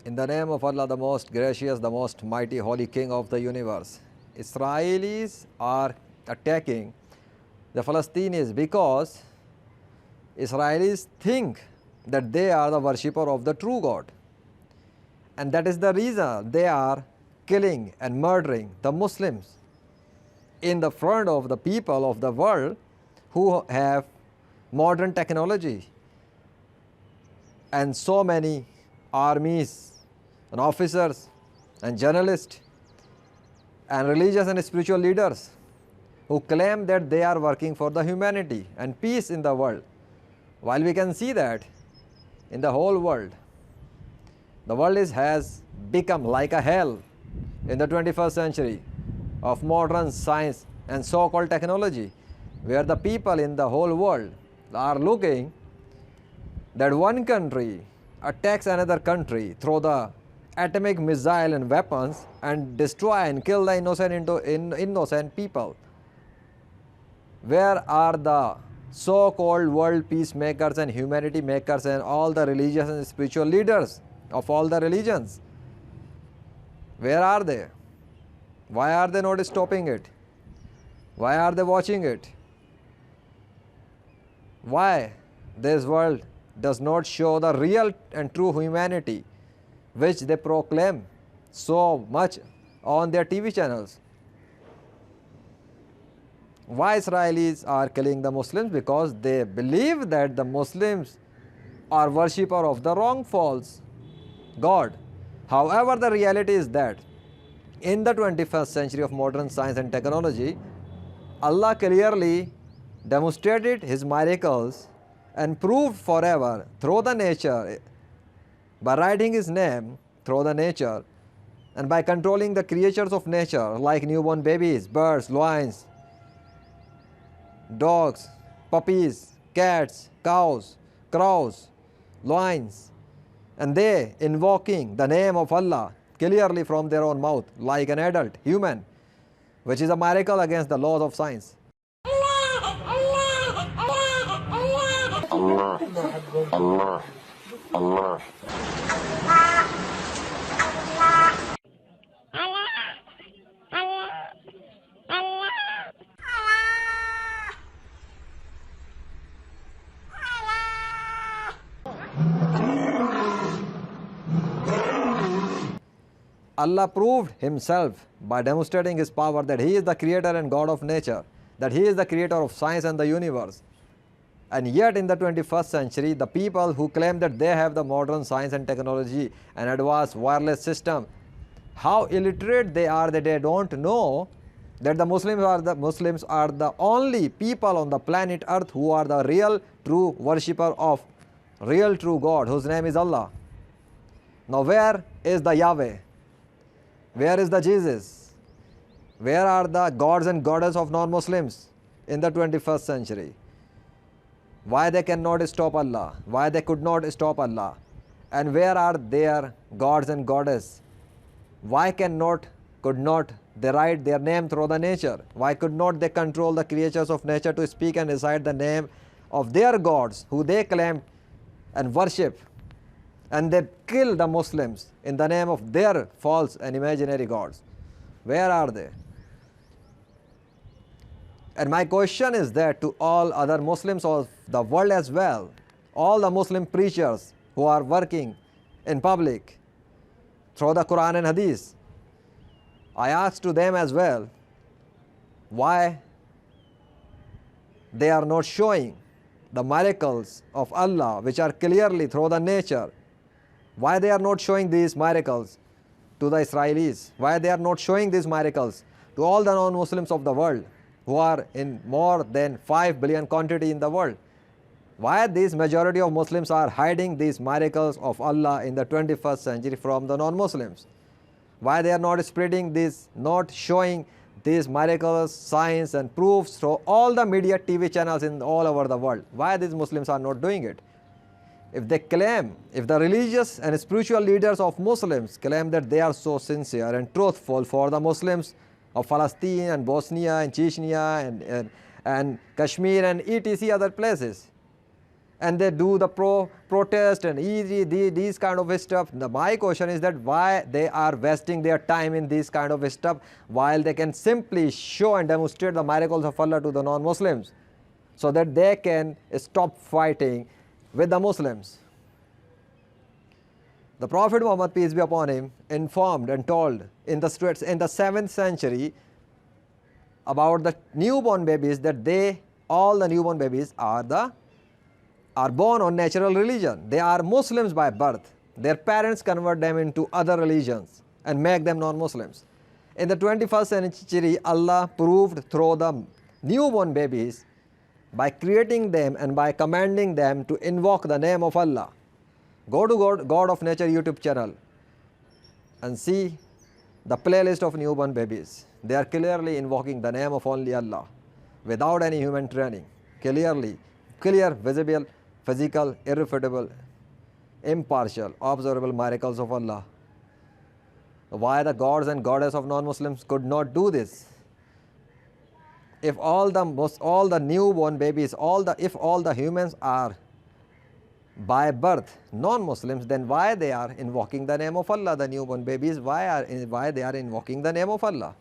In the name of Allah, the most gracious, the most mighty, holy King of the universe. Israelis are attacking the Palestinians because Israelis think that they are the worshipper of the true God. And that is the reason they are killing and murdering the Muslims in the front of the people of the world who have modern technology and so many armies and officers and journalists and religious and spiritual leaders who claim that they are working for the humanity and peace in the world. While we can see that in the whole world, the world has become like a hell in the 21st century of modern science and so-called technology, where the people in the whole world are looking that one country attacks another country through the atomic missile and weapons and destroy and kill the innocent people. Where are the so-called world peacemakers and humanity makers and all the religious and spiritual leaders of all the religions? Where are they? Why are they not stopping it? Why are they watching it? Why this world does not show the real and true humanity which they proclaim so much on their TV channels? Why Israelis are killing the Muslims? Because they believe that the Muslims are worshipper of the wrong false God. However, the reality is that in the 21st century of modern science and technology, Allah clearly demonstrated His miracles and proved forever through the nature, by writing His name through the nature and by controlling the creatures of nature like newborn babies, birds, lions, dogs, puppies, cats, cows, crows, lions, and they invoking the name of Allah clearly from their own mouth like an adult human, which is a miracle against the laws of science. Allah, Allah, Allah. Allah proved Himself by demonstrating His power that He is the creator and God of nature, that He is the creator of science and the universe. And yet in the 21st century, the people who claim that they have the modern science and technology and advanced wireless system, how illiterate they are that they don't know that the Muslims are the only people on the planet Earth who are the real true worshipper of real true God, whose name is Allah. Now where is the Yahweh? Where is the Jesus? Where are the gods and goddesses of non-Muslims in the 21st century? Why they cannot stop Allah? Why they could not stop Allah? And where are their gods and goddesses? Why could not they write their name through the nature? Why could not they control the creatures of nature to speak and recite the name of their gods who they claim and worship? And they kill the Muslims in the name of their false and imaginary gods. Where are they? And my question is that to all other Muslims of the world as well, all the Muslim preachers who are working in public through the Quran and Hadith, I ask to them as well, why they are not showing the miracles of Allah which are clearly through the nature? Why they are not showing these miracles to the Israelis? Why they are not showing these miracles to all the non-Muslims of the world who are in more than 5 billion quantity in the world? Why this majority of Muslims are hiding these miracles of Allah in the 21st century from the non-Muslims? Why they are not spreading this, not showing these miracles, signs and proofs through all the media TV channels in all over the world? Why these Muslims are not doing it? If they claim, if the religious and spiritual leaders of Muslims claim that they are so sincere and truthful for the Muslims of Palestine and Bosnia and Chechnya and Kashmir and etc. other places, and they do the protest and these kind of stuff. My question is that why they are wasting their time in this kind of stuff while they can simply show and demonstrate the miracles of Allah to the non-Muslims so that they can stop fighting with the Muslims. The Prophet Muhammad, peace be upon him, informed and told in the streets in the 7th century about the newborn babies that all the newborn babies are born on natural religion. They are Muslims by birth. Their parents convert them into other religions and make them non-Muslims. In the 21st century, Allah proved through the newborn babies by creating them and by commanding them to invoke the name of Allah. Go to God of Nature YouTube channel and see the playlist of newborn babies. They are clearly invoking the name of only Allah without any human training. Clear, visible, physical, irrefutable, impartial, observable miracles of Allah. Why the gods and goddesses of non-Muslims could not do this? If all the newborn babies, if all the humans are by birth non-Muslims, then why they are invoking the name of Allah? The newborn babies, why they are invoking the name of Allah?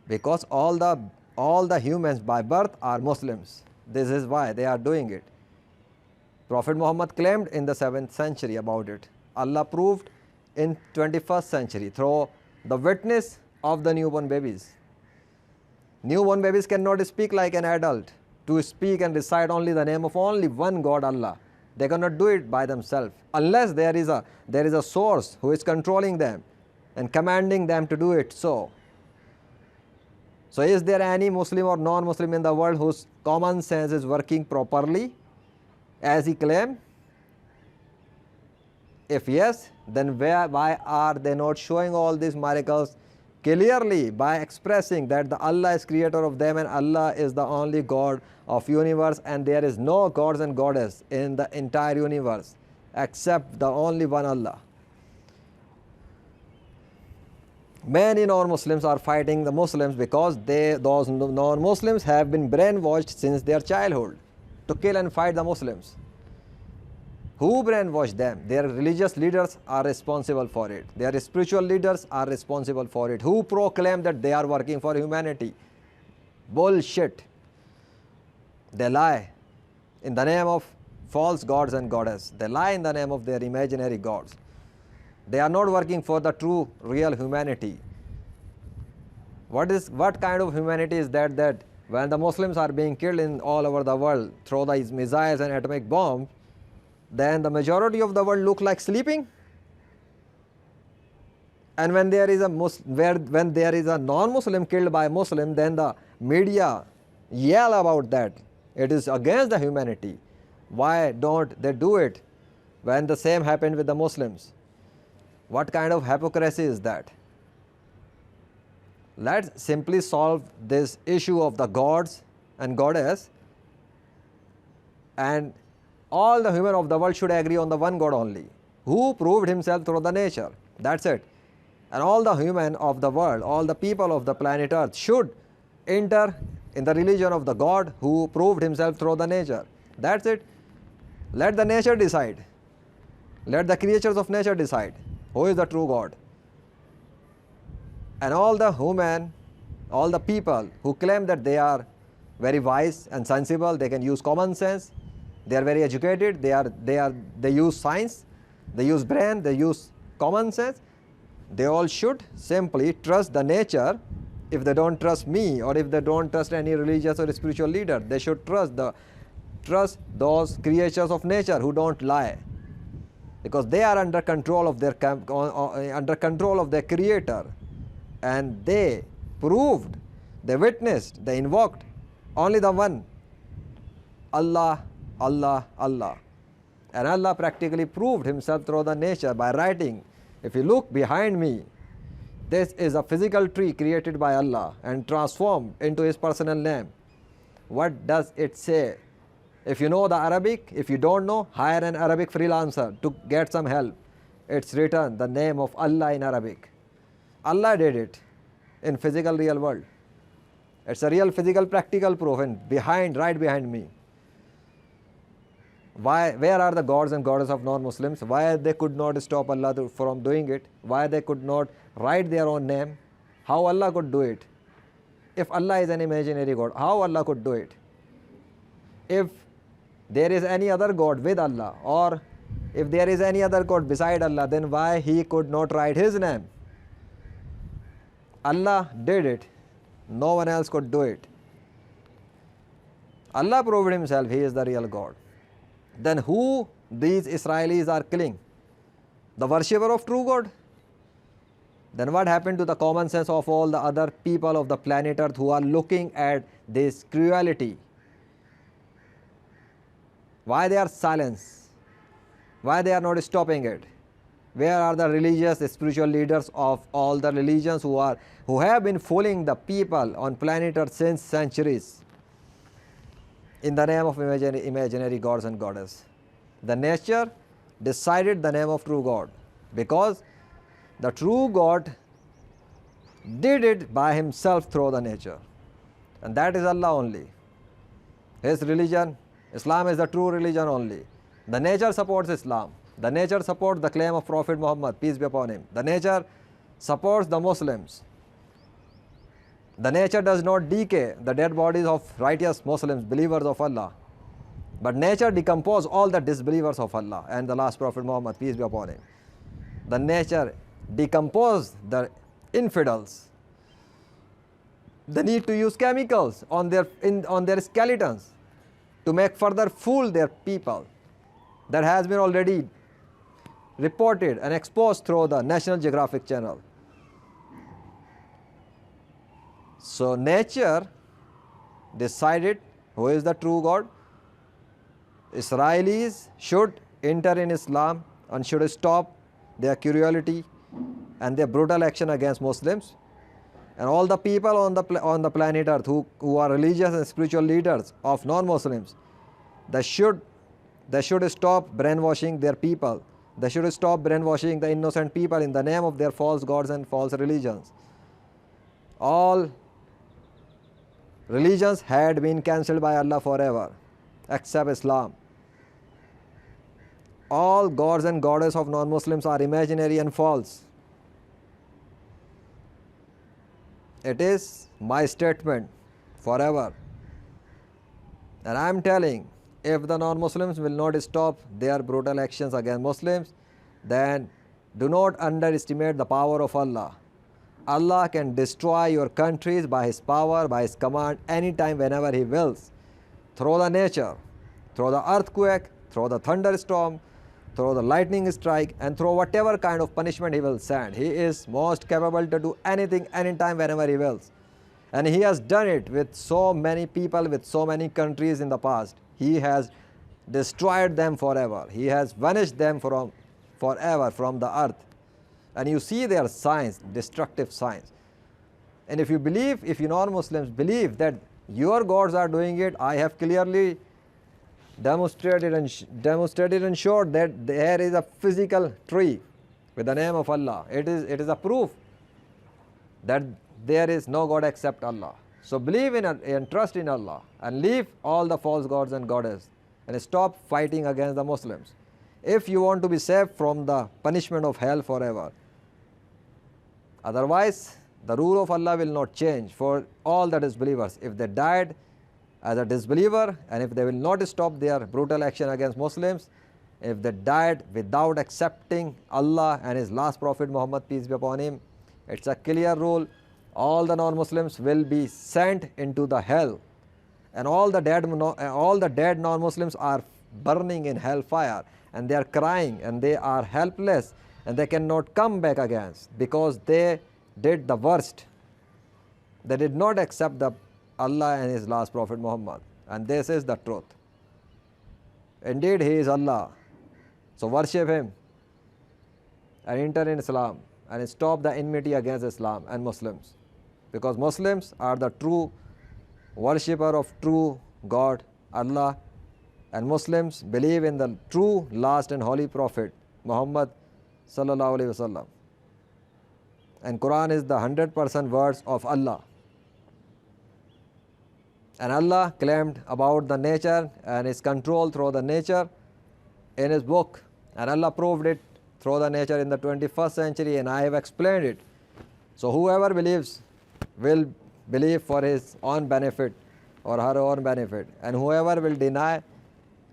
Because all the humans by birth are Muslims. This is why they are doing it. Prophet Muhammad claimed in the 7th century about it. Allah proved in 21st century through the witness of the newborn babies. Newborn babies cannot speak like an adult to speak and recite only the name of only one God, Allah. They cannot do it by themselves unless there is a source who is controlling them and commanding them to do it so. So is there any Muslim or non-Muslim in the world whose common sense is working properly as he claims? If yes, then why are they not showing all these miracles clearly by expressing that the Allah is creator of them and Allah is the only God of universe and there is no gods and goddess in the entire universe except the only one Allah? Many non-Muslims are fighting the Muslims because those non-Muslims have been brainwashed since their childhood to kill and fight the Muslims. Who brainwashed them? Their religious leaders are responsible for it. Their spiritual leaders are responsible for it. Who proclaim that they are working for humanity? Bullshit. They lie in the name of false gods and goddesses. They lie in the name of their imaginary gods. They are not working for the true, real humanity. What kind of humanity is that when the Muslims are being killed in all over the world through these missiles and atomic bombs, then the majority of the world look like sleeping? And when there is a non-Muslim killed by a Muslim, then the media yell about that. It is against the humanity. Why don't they do it when the same happened with the Muslims? What kind of hypocrisy is that? Let's simply solve this issue of the gods and goddess, and all the human of the world should agree on the one God only, who proved himself through the nature. That's it. And all the human of the world, all the people of the planet Earth should enter in the religion of the God who proved himself through the nature. That's it. Let the nature decide. Let the creatures of nature decide who is the true God. And all the human, all the people who claim that they are very wise and sensible, they can use common sense, they are very educated, they use science, they use brain, they use common sense, they all should simply trust the nature. If they don't trust me, or if they don't trust any religious or spiritual leader, they should trust those creatures of nature who don't lie, because they are under control of their creator, and they proved, they witnessed, they invoked only the one Allah, Allah, Allah. And Allah practically proved himself through the nature by writing. If you look behind me, this is a physical tree created by Allah and transformed into his personal name. What does it say? If you know the Arabic, if you don't know, hire an Arabic freelancer to get some help. It's written the name of Allah in Arabic. Allah did it in physical real world. It's a real physical practical proof, and right behind me. Why? Where are the gods and goddesses of non-Muslims? Why they could not stop Allah from doing it? Why they could not write their own name? How Allah could do it? If Allah is an imaginary God, how Allah could do it? If there is any other God with Allah, or if there is any other God beside Allah, then why He could not write His name? Allah did it. No one else could do it. Allah proved Himself, He is the real God. Then who these Israelis are killing? The worshipper of true God? Then what happened to the common sense of all the other people of the planet Earth who are looking at this cruelty? Why they are silent? Why they are not stopping it? Where are the religious, spiritual leaders of all the religions who have been fooling the people on planet Earth since centuries in the name of imaginary gods and goddesses? The nature decided the name of true God, because the true God did it by Himself through the nature, and that is Allah only. His religion, Islam, is the true religion only. The nature supports Islam. The nature supports the claim of Prophet Muhammad, peace be upon him. The nature supports the Muslims. The nature does not decay the dead bodies of righteous Muslims, believers of Allah. But nature decomposes all the disbelievers of Allah and the last Prophet Muhammad, peace be upon him. The nature decomposes the infidels. They need to use chemicals on their skeletons to make further fool their people. That has been already reported and exposed through the National Geographic Channel. So nature decided who is the true God. Israelis should enter in Islam and should stop their cruelty and their brutal action against Muslims. And all the people on the planet Earth who are religious and spiritual leaders of non-Muslims, they should stop brainwashing their people. They should stop brainwashing the innocent people in the name of their false gods and false religions. All religions had been cancelled by Allah forever, except Islam. All gods and goddesses of non-Muslims are imaginary and false. It is my statement forever. And I am telling, if the non-Muslims will not stop their brutal actions against Muslims, then do not underestimate the power of Allah. Allah can destroy your countries by His power, by His command, anytime, whenever He wills. Through the nature, through the earthquake, through the thunderstorm, through the lightning strike, and through whatever kind of punishment He will send. He is most capable to do anything, anytime, whenever He wills. And He has done it with so many people, with so many countries in the past. He has destroyed them forever. He has vanished them forever from the earth. And you see their signs, destructive signs. And if you non-Muslims believe that your gods are doing it, I have clearly demonstrated and showed that there is a physical tree with the name of Allah. It is a proof that there is no God except Allah. So believe in and trust in Allah and leave all the false gods and goddesses and stop fighting against the Muslims. If you want to be safe from the punishment of hell forever. Otherwise, the rule of Allah will not change for all the disbelievers. If they died as a disbeliever and if they will not stop their brutal action against Muslims, if they died without accepting Allah and His last Prophet Muhammad, peace be upon him, it's a clear rule. All the non-Muslims will be sent into the hell, and all the dead non-Muslims are burning in hellfire, and they are crying and they are helpless and they cannot come back again because they did the worst. They did not accept Allah and His last Prophet Muhammad, and this is the truth. Indeed, He is Allah. So worship Him and enter in Islam and stop the enmity against Islam and Muslims. Because Muslims are the true worshipper of true God, Allah, and Muslims believe in the true last and holy Prophet, Muhammad sallallahu alaihi wasallam. And Quran is the 100% words of Allah. And Allah claimed about the nature and His control through the nature in His book, and Allah proved it through the nature in the 21st century, and I have explained it. So whoever believes will believe for his own benefit or her own benefit, and whoever will deny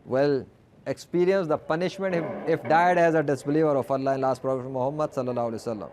will experience the punishment if died as a disbeliever of Allah and last Prophet Muhammad sallallahu alaihi wasallam.